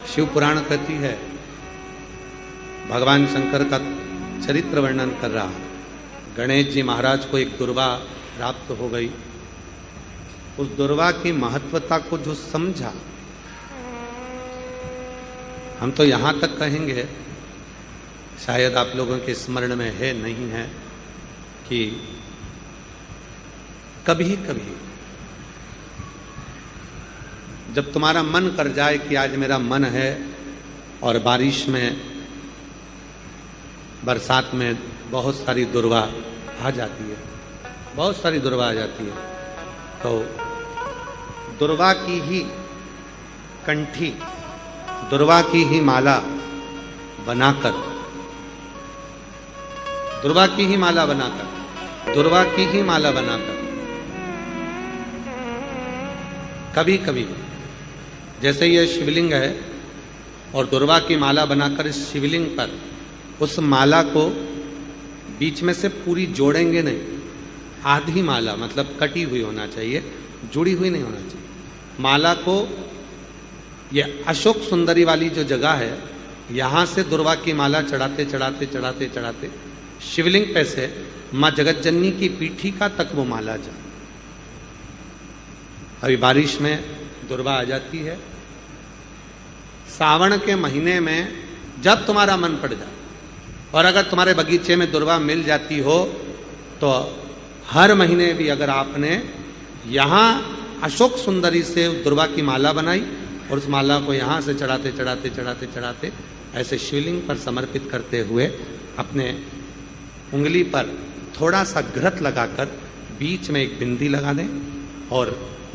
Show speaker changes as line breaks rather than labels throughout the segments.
शिव पुराण कहती है, भगवान शंकर का चरित्र वर्णन कर रहा। गणेश जी महाराज को एक दुर्वा प्राप्त हो गई। उस दुर्वा की महत्वता को जो समझा, हम तो यहां तक कहेंगे, शायद आप लोगों के स्मरण में है नहीं है, कि कभी कभी जब तुम्हारा मन कर जाए कि आज मेरा मन है और बारिश में, बरसात में बहुत सारी दुर्वा आ जाती है, बहुत सारी दुर्वा आ जाती है, तो दुर्वा की ही कंठी, दुर्वा की ही माला बनाकर, दुर्वा की ही माला बनाकर, दुर्वा की ही माला बनाकर कभी कभी, जैसे ये शिवलिंग है और दुर्वा की माला बनाकर इस शिवलिंग पर उस माला को बीच में से पूरी जोड़ेंगे नहीं, आधी माला, मतलब कटी हुई होना चाहिए, जुड़ी हुई नहीं होना चाहिए। माला को, ये अशोक सुंदरी वाली जो जगह है, यहां से दुर्वा की माला चढ़ाते चढ़ाते चढ़ाते चढ़ाते शिवलिंग पे से मां जगतजननी की पीठी का तक वो माला जा। अभी बारिश में दुर्वा आ जाती है, सावन के महीने में जब तुम्हारा मन पड़ जाए, और अगर तुम्हारे बगीचे में दुर्वा मिल जाती हो तो हर महीने भी अगर आपने यहां अशोक सुंदरी से दुर्वा की माला बनाई और उस माला को यहां से चढ़ाते चढ़ाते चढ़ाते चढ़ाते ऐसे शिवलिंग पर समर्पित करते हुए अपने उंगली पर थोड़ा सा घृत लगाकर बीच में एक बिंदी लगा दें और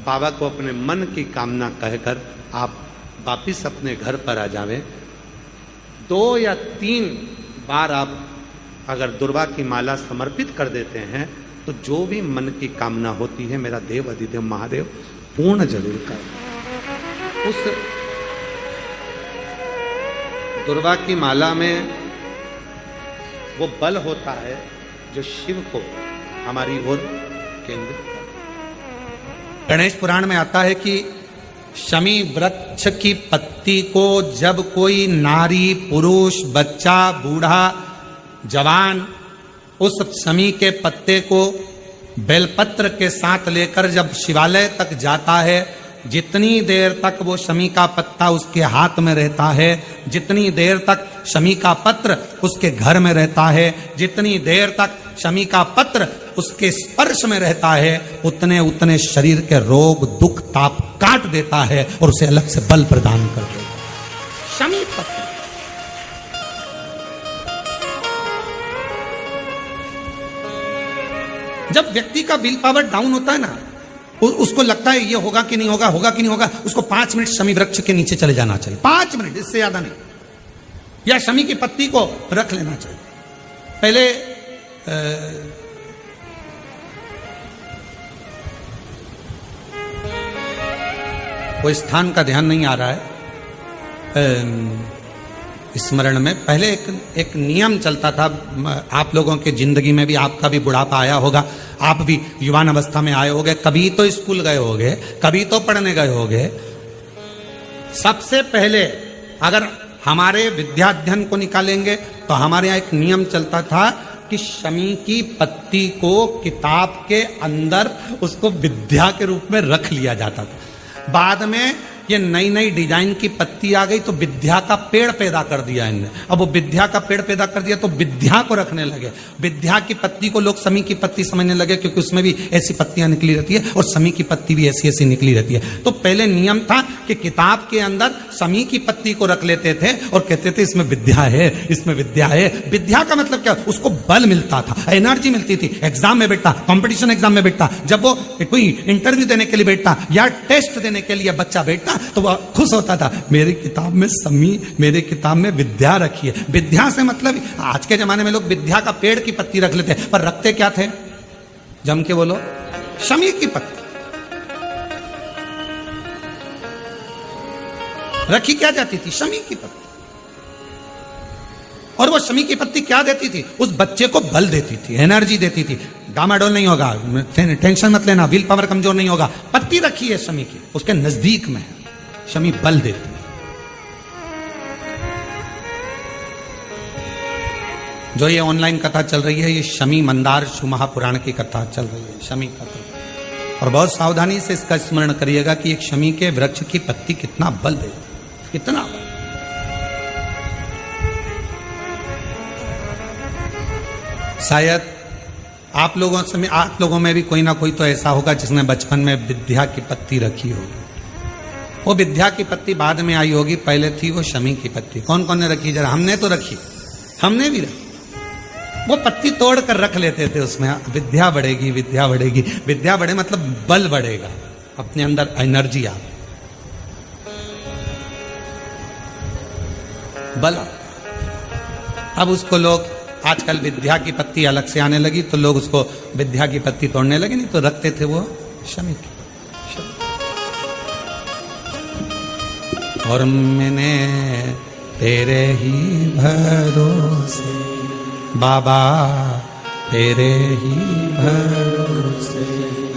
बाबा को अपने मन की कामना कहकर आप वापिस अपने घर पर आ जावें। 2 या 3 बार आप अगर दुर्वा की माला समर्पित कर देते हैं तो जो भी मन की कामना होती है, मेरा देव अधिदेव महादेव पूर्ण जरूर कर। उस दुर्वा की माला में वो बल होता है जो शिव को हमारी ओर केंद्रित। गणेश पुराण में आता है कि शमी वृक्ष की पत्ती को जब कोई नारी, पुरुष, बच्चा, बूढ़ा, जवान उस शमी के पत्ते को बेलपत्र के साथ लेकर जब शिवालय तक जाता है, जितनी देर तक वो शमी का पत्ता उसके हाथ में रहता है, जितनी देर तक शमी का पत्र उसके घर में रहता है, जितनी देर तक शमी का पत्र उसके स्पर्श में रहता है, उतने उतने शरीर के रोग, दुख, ताप काट देता है और उसे अलग से बल प्रदान कर देता है। शमी पत्र जब व्यक्ति का विल पावर डाउन होता है ना, उसको लगता है ये होगा कि नहीं होगा, होगा कि नहीं होगा, उसको 5 मिनट शमी वृक्ष के नीचे चले जाना चाहिए, 5 मिनट, इससे ज्यादा नहीं, या शमी की पत्ती को रख लेना चाहिए। पहले कोई स्थान का ध्यान नहीं आ रहा है स्मरण में, पहले एक नियम चलता था, आप लोगों के जिंदगी में भी, आपका भी बुढ़ापा आया होगा, आप भी युवान अवस्था में आए होंगे, कभी तो स्कूल गए होंगे, कभी तो पढ़ने गए होंगे। सबसे पहले अगर हमारे विद्याध्ययन को निकालेंगे तो हमारे यहाँ एक नियम चलता था कि शमी की पत्ती को किताब के अंदर उसको विद्या के रूप में रख लिया जाता था। बाद में ये नई नई डिजाइन की पत्ती आ गई तो विद्या का पेड़ पैदा कर दिया इनने। अब वो विद्या का पेड़ पैदा कर दिया तो विद्या को रखने लगे। विद्या की पत्ती को लोग शमी की पत्ती समझने लगे क्योंकि उसमें भी ऐसी पत्तियां निकली रहती है और शमी की पत्ती भी ऐसी ऐसी निकली रहती है। तो पहले नियम था कि किताब के अंदर शमी की पत्ती को रख लेते थे और कहते थे इसमें विद्या है, इसमें विद्या है। विद्या का मतलब क्या? उसको बल मिलता था, एनर्जी मिलती थी। एग्जाम में बैठता, कंपटीशन एग्जाम में बैठता, जब वो कोई इंटरव्यू देने के लिए बैठता या टेस्ट देने के लिए बच्चा बैठता तो वह खुश होता था, मेरी किताब में शमी, मेरे किताब में विद्या रखी है। विद्या से मतलब आज के जमाने में लोग विद्या का पेड़ की पत्ती रख लेते हैं, पर रखते क्या थे? जम के बोलो, शमी की पत्ती रखी क्या जाती थी? शमी की पत्ती। और वो शमी की पत्ती क्या देती थी? उस बच्चे को बल देती थी, एनर्जी देती थी। डामाडोल नहीं होगा, टेंशन मत लेना, विल पावर कमजोर नहीं होगा। पत्ती रखी है शमी की, उसके नजदीक में है, शमी बल देती है। जो ये ऑनलाइन कथा चल रही है, ये शमी मंदार शिव महापुराण की कथा चल रही है, शमी कथा। और बहुत सावधानी से इसका स्मरण करिएगा कि एक शमी के वृक्ष की पत्ती कितना बल देती, कितना बल। शायद आप लोगों में भी कोई ना कोई तो ऐसा होगा जिसने बचपन में विद्या की पत्ती रखी होगी। वो विद्या की पत्ती बाद में आई होगी, पहले थी वो शमी की पत्ती। कौन कौन ने रखी? जरा हमने तो रखी, हमने भी रखी। वो पत्ती तोड़ कर रख लेते थे, उसमें विद्या बढ़ेगी, विद्या बढ़ेगी। विद्या बढ़े मतलब बल बढ़ेगा, अपने अंदर एनर्जी आ, बल। अब उसको लोग आजकल विद्या की पत्ती अलग से आने लगी तो लोग उसको विद्या की पत्ती तोड़ने लगे, नहीं तो रखते थे वो शमी की। और मैंने तेरे ही भरोसे बाबा, तेरे ही भरोसे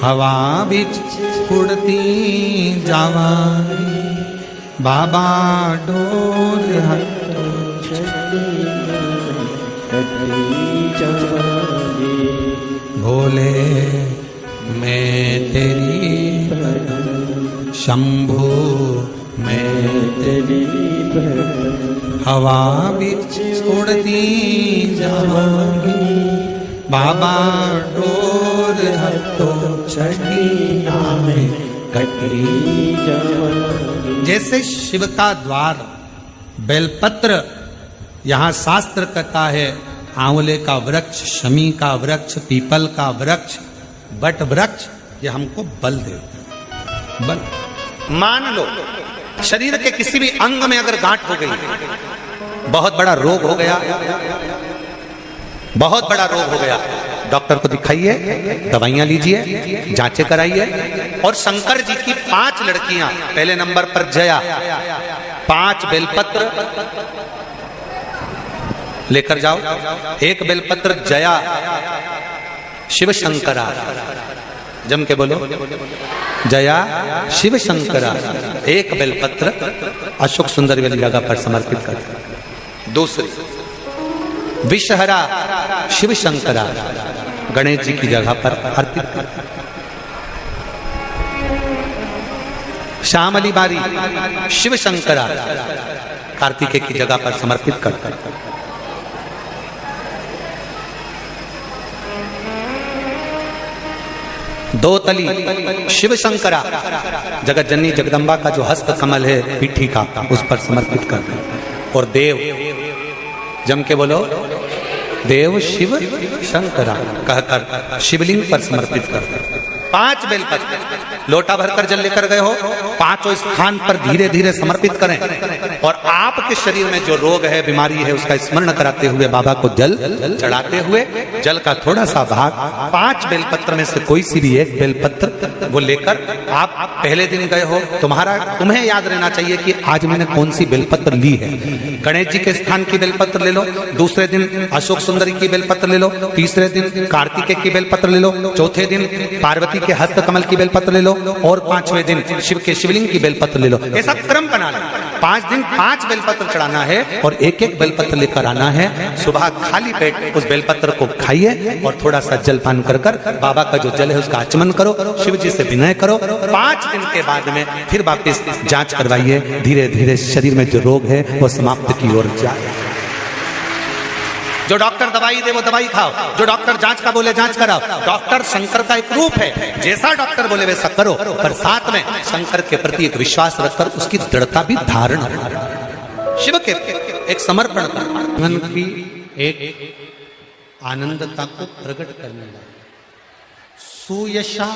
हवा बिच उड़ती जावांगी बाबा, डोर भोले मैं तेरी शंभू, मैं तेरी हवा बिच उड़ती जावांगी बाबा, डोर हटो छठी में कटी जावांगी। जैसे शिव का द्वार बेलपत्र, यहाँ शास्त्र कहता है आंवले का वृक्ष, शमी का वृक्ष, पीपल का वृक्ष, बट वृक्ष, ये हमको बल देता है। बल। मान लो शरीर के किसी भी अंग में अगर गांठ हो गई, बहुत बड़ा रोग हो गया, बहुत बड़ा रोग हो गया, डॉक्टर को दिखाइए, दवाइयां लीजिए, जांचें कराइए। और शंकर जी की 5 लड़कियां, पहले नंबर पर जया, 5 बेलपत्र लेकर जाओ। 1 बेलपत्र जया शिव शंकरा, जम के बोलो, जया शिव शंकरा। 1 बेलपत्र अशोक सुंदर वाली जगह पर समर्पित कर। दूसरी विषहरा शिव शंकरा, गणेश जी की जगह पर अर्पित कर। श्यामली बारी शिव शंकरा, कार्तिकेय की जगह पर समर्पित कर। दो तली शिव शंकरा, जगत जननी जगदम्बा का जो हस्त कमल है पीठी का, उस पर समर्पित कर। और देव, जम के बोलो, देव शिव शंकरा कहकर शिवलिंग पर समर्पित कर। 5 बेलपत्र लोटा भरकर जल लेकर गए हो, 5 स्थान पर धीरे धीरे समर्पित करें। और आपके शरीर में जो रोग है, बीमारी है, उसका स्मरण कराते हुए बाबा को जल चढ़ाते हुए, जल का थोड़ा सा भाग 5 बेलपत्र में से कोई सी भी 1 बेलपत्र वो लेकर, आप पहले दिन गए हो, तुम्हें याद रहना चाहिए कि आज मैंने कौन सी बेलपत्र ली है। गणेश जी के स्थान की बेलपत्र ले लो, दूसरे दिन अशोक सुंदरी की बेलपत्र ले लो, तीसरे दिन कार्तिकेय की बेलपत्र ले लो, चौथे दिन पार्वती के हस्त कमल की बेलपत्र ले लो, और 5वें दिन शिव के शिवलिंग की बेलपत्र ले लो। ऐसा क्रम बना लो। 5 दिन 5 बेलपत्र चढ़ाना है और 1-1 बेलपत्र लेकर आना है। सुबह खाली पेट उस बेलपत्र को खाइए और थोड़ा सा जलपान कर बाबा का जो जल है उसका आचमन करो, शिव जी से विनय करो। 5 दिन के बाद में फिर वापिस जांच करवाइए, धीरे धीरे शरीर में जो रोग है वो समाप्त की ओर जाए। जो डॉक्टर दवाई दे वो दवाई खाओ, जो डॉक्टर जांच का बोले जांच कराओ। डॉक्टर शंकर का एक रूप है, जैसा डॉक्टर बोले वैसा करो, पर साथ में शंकर के प्रति एक विश्वास रखकर उसकी दृढ़ता भी धारण करो, शिव के एक समर्पण करो। मन की एक आनंदता को प्रकट करने वाला सुयशा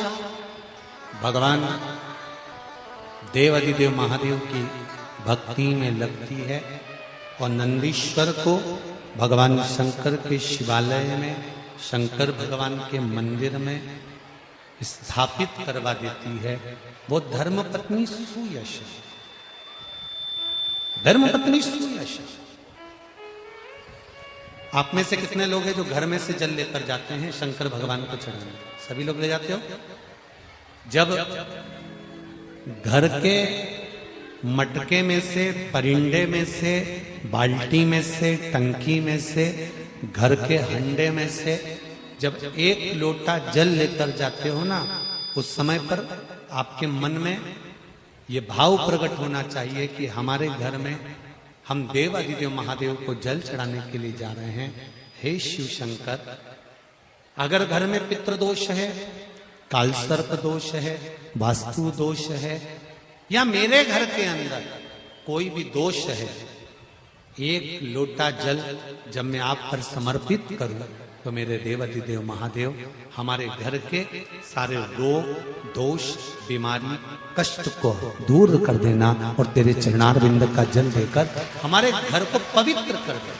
भगवान देवाधिदेव महादेव की भक्ति में लगती है और नंदीश्वर को भगवान शंकर के शिवालय में, शंकर भगवान के मंदिर में स्थापित करवा देती है। वो धर्मपत्नी सुयश, धर्मपत्नी सुयश। आप में से कितने लोग हैं जो घर में से जल लेकर जाते हैं शंकर भगवान को चढ़ाने? सभी लोग ले जाते हो? जब घर के मटके में से, परिंडे में से, बाल्टी में से, टंकी में से घर के हंडे में से जब एक लोटा जल लेकर जाते हो ना, उस समय पर आपके मन में ये भाव प्रकट होना चाहिए कि हमारे घर में हम देव अधिदेव महादेव को जल चढ़ाने के लिए जा रहे हैं। हे शिव शंकर, अगर घर में पितृदोष है, कालसर्प दोष है, वास्तु दोष है, या मेरे घर के अंदर कोई भी दोष है, एक लोटा जल जब मैं आप पर समर्पित करूं तो मेरे देवाधिदेव महादेव हमारे घर के सारे रोग, दोष, बीमारी, कष्ट को दूर कर देना और तेरे चरणारविंद का जल देकर हमारे घर को पवित्र कर दे।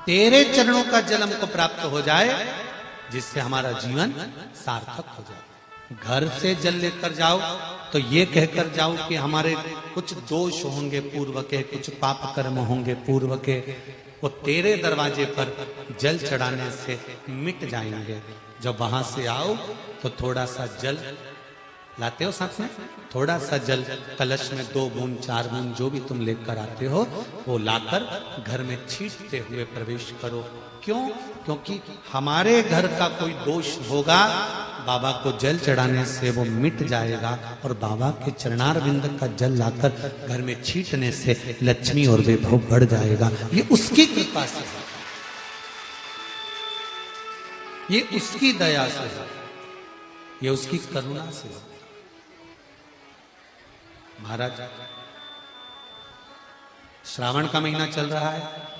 तेरे चरणों का जल हमको प्राप्त हो जाए, जिससे हमारा जीवन सार्थक हो जाए। घर से जल लेकर जाओ तो ये कहकर जाओ कि हमारे कुछ दोष होंगे पूर्व के, कुछ पाप कर्म होंगे पूर्व के, वो तेरे दरवाजे पर जल चढ़ाने से मिट जाएंगे। जब वहां से आओ तो थोड़ा सा जल लाते हो साथ में, थोड़ा सा जल कलश में 2 बूंद 4 बूंद जो भी तुम लेकर आते हो वो लाकर घर में छींटते हुए प्रवेश करो। क्यों? क्योंकि हमारे घर का कोई दोष होगा, बाबा को जल चढ़ाने से वो मिट जाएगा और बाबा के चरणारविंद का जल लाकर घर में छींटने से लक्ष्मी और वैभव बढ़ जाएगा। ये उसकी कृपा से, ये उसकी दया से, ये उसकी करुणा से। महाराज, श्रावण का महीना चल रहा है।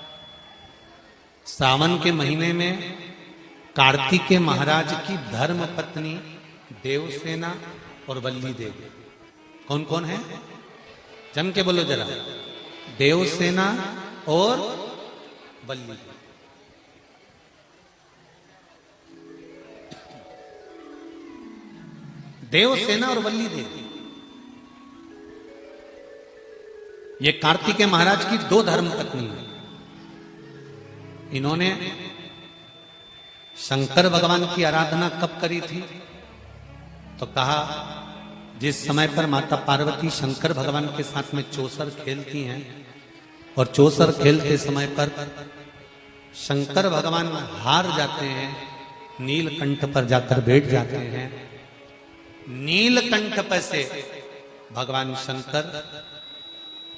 सावन के महीने में कार्तिकेय महाराज की धर्म पत्नी देवसेना और वल्ली देवी, कौन कौन है? जम के बोलो जरा। देवसेना और वल्ली। देवसेना और वल्ली देवी, ये कार्तिकेय महाराज की 2 धर्म पत्नी है। इन्होंने शंकर भगवान की आराधना कब करी थी? तो कहा जिस समय पर माता पार्वती शंकर भगवान के साथ में चौसर खेलती हैं और चौसर खेलते समय पर शंकर भगवान हार जाते हैं, नीलकंठ पर जाकर बैठ जाते हैं। नीलकंठ पर से भगवान शंकर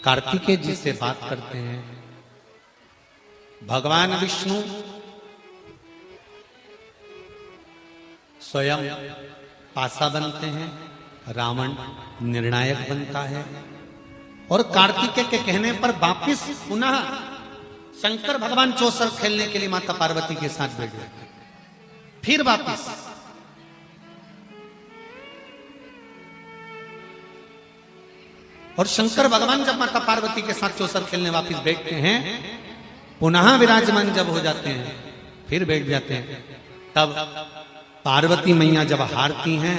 कार्तिकेय जी से बात करते हैं। भगवान विष्णु स्वयं पासा बनते हैं, रावण निर्णायक बनता है और कार्तिकेय के कहने पर वापिस पुनः शंकर भगवान चौसर खेलने के लिए माता पार्वती के साथ बैठ जाते हैं। फिर वापिस और शंकर भगवान जब माता पार्वती के साथ चौसर खेलने वापिस बैठते हैं, पुनः विराजमान जब हो जाते हैं, फिर बैठ जाते हैं। तब पार्वती मैया जब हारती हैं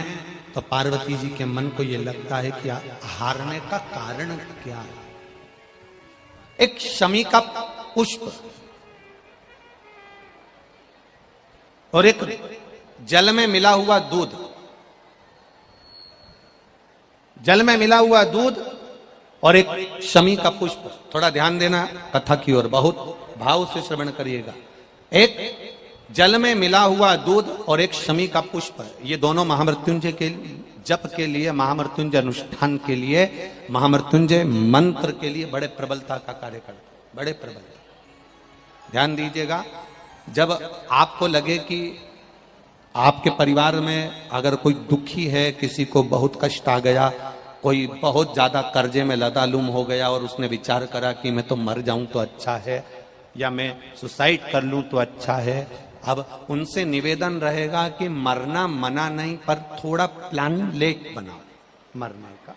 तो पार्वती जी के मन को यह लगता है कि हारने का कारण क्या है। एक शमी का पुष्प और एक जल में मिला हुआ दूध, जल में मिला हुआ दूध और एक शमी का पुष्प। थोड़ा ध्यान देना कथा की ओर, बहुत भाव से श्रवण करिएगा। एक जल में मिला हुआ दूध और एक शमी का पुष्प, ये दोनों महामृत्युंजय के जप के लिए, महामृत्युंजय अनुष्ठान के लिए, महामृत्युंजय मंत्र के लिए बड़े प्रबलता का कार्य करते, बड़े प्रबलता। ध्यान दीजिएगा, जब आपको लगे कि आपके परिवार में अगर कोई दुखी है, किसी को बहुत कष्ट आ गया, कोई बहुत ज्यादा कर्जे में लदालुम हो गया और उसने विचार करा कि मैं तो मर जाऊं तो अच्छा है या मैं सुसाइड कर लूं तो अच्छा है, अब उनसे निवेदन रहेगा कि मरना मना नहीं, पर थोड़ा प्लान लेट बनाओ मरने का।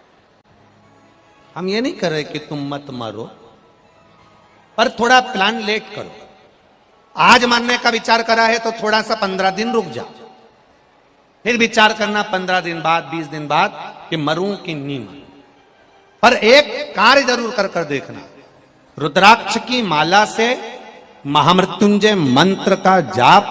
हम ये नहीं कर रहे कि तुम मत मरो, पर थोड़ा प्लान लेट करो। आज मरने का विचार करा है तो थोड़ा सा 15 दिन रुक जाओ, फिर विचार करना 15 दिन बाद, 20 दिन बाद कि मरूं कि नहीं मरूं। पर एक कार्य जरूर कर कर देखना, रुद्राक्ष की माला से महामृत्युंजय मंत्र का जाप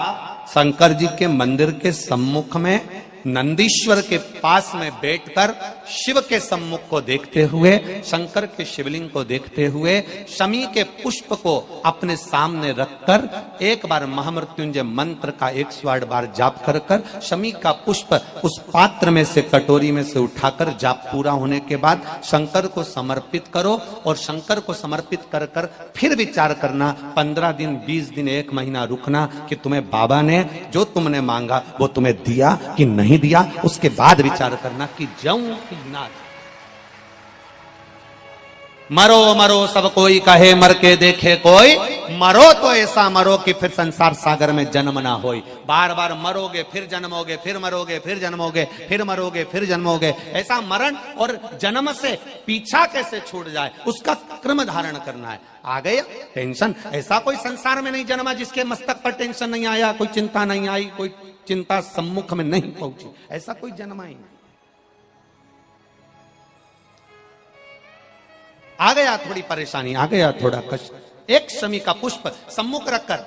शंकर जी के मंदिर के सम्मुख में नंदीश्वर के पास में बैठकर शिव के सम्मुख को देखते हुए, शंकर के शिवलिंग को देखते हुए, शमी के पुष्प को अपने सामने रखकर एक बार महामृत्युंजय मंत्र का 108 बार जाप कर कर शमी का पुष्प उस पात्र में से, कटोरी में से उठाकर जाप पूरा होने के बाद शंकर को समर्पित करो और शंकर को समर्पित कर कर फिर विचार करना, 15 दिन 20 दिन 1 महीना रुकना कि तुम्हें बाबा ने जो तुमने मांगा वो तुम्हें दिया कि नहीं दिया। उसके बाद विचार करना कि जाऊं कि ना। मरो मरो सब कोई कहे, मर के देखे कोई, मरो तो ऐसा मरो कि फिर संसार सागर में जन्म ना होई। बार बार मरोगे फिर जन्मोगे, फिर मरोगे फिर जन्मोगे, फिर मरोगे फिर जन्मोगे। ऐसा मरण और जन्म से पीछा कैसे छूट जाए, उसका क्रम धारण करना है। आ गया टेंशन। ऐसा कोई संसार में नहीं जन्मा जिसके मस्तक पर टेंशन नहीं आया, कोई चिंता नहीं आई, कोई चिंता सम्मुख में नहीं पहुंची। ऐसा कोई जन्मा ही नहीं। आ गया थोड़ी परेशानी, आ गया थोड़ा कष्ट। एक शमी का पुष्प सम्मुख रखकर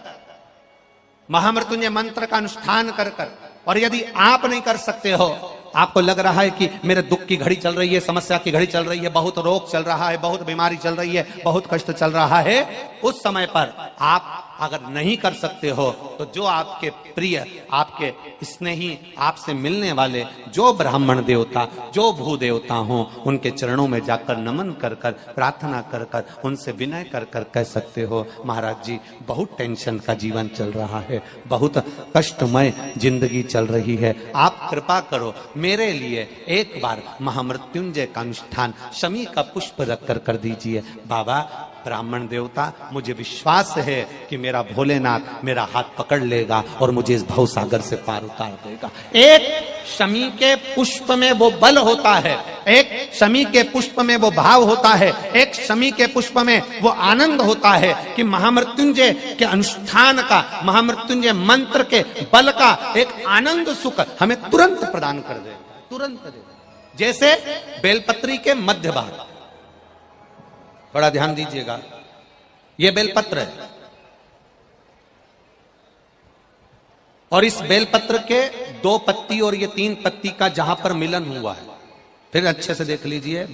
महामृत्युंजय मंत्र का अनुष्ठान कर कर, और यदि आप नहीं कर सकते हो, आपको लग रहा है कि मेरे दुख की घड़ी चल रही है, समस्या की घड़ी चल रही है, बहुत रोग चल रहा है, बहुत बीमारी चल रही है, बहुत कष्ट चल रहा है, उस समय पर आप अगर नहीं कर सकते हो तो जो आपके प्रिय, आपके स्नेही, आपसे मिलने वाले जो ब्राह्मण देवता, जो भू देवता हो, उनके चरणों में जाकर नमन कर कर, प्रार्थना कर कर, उनसे विनय कर कर कह सकते हो, महाराज जी बहुत टेंशन का जीवन चल रहा है, बहुत कष्टमय जिंदगी चल रही है, आप कृपा करो मेरे लिए एक बार महामृत्युंजय का अनुष्ठान शमी का पुष्प रख कर दीजिए। बाबा ब्राह्मण देवता, मुझे विश्वास है कि मेरा भोलेनाथ मेरा हाथ पकड़ लेगा और मुझे इस भवसागर से पार उतार देगा। एक शमी के पुष्प में वो बल होता है, एक शमी के पुष्प में वो भाव होता है, एक शमी के पुष्प में वो आनंद होता है कि महामृत्युंजय के अनुष्ठान का, महामृत्युंजय मंत्र के बल का एक आनंद सुख हमें तुरंत प्रदान कर दे, तुरंत दे। जैसे बेलपत्री के मध्य भाग, बड़ा ध्यान दीजिएगा, ये बेलपत्र है और इस बेलपत्र के 2 पत्ती और ये 3 पत्ती का जहां पर मिलन हुआ है, फिर अच्छे से देख लीजिए,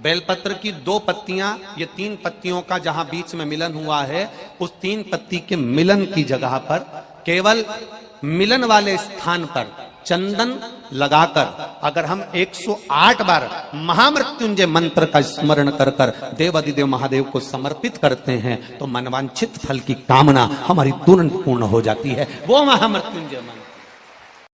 बेलपत्र की 2 पत्तियां, ये 3 पत्तियों का जहां बीच में मिलन हुआ है, उस 3 पत्ती के मिलन की जगह पर, केवल मिलन वाले स्थान पर चंदन लगाकर अगर हम 108 बार महामृत्युंजय मंत्र का स्मरण कर कर देवाधिदेव महादेव को समर्पित करते हैं तो मनवांछित फल की कामना हमारी तुरंत पूर्ण हो जाती है। वो महामृत्युंजय मंत्र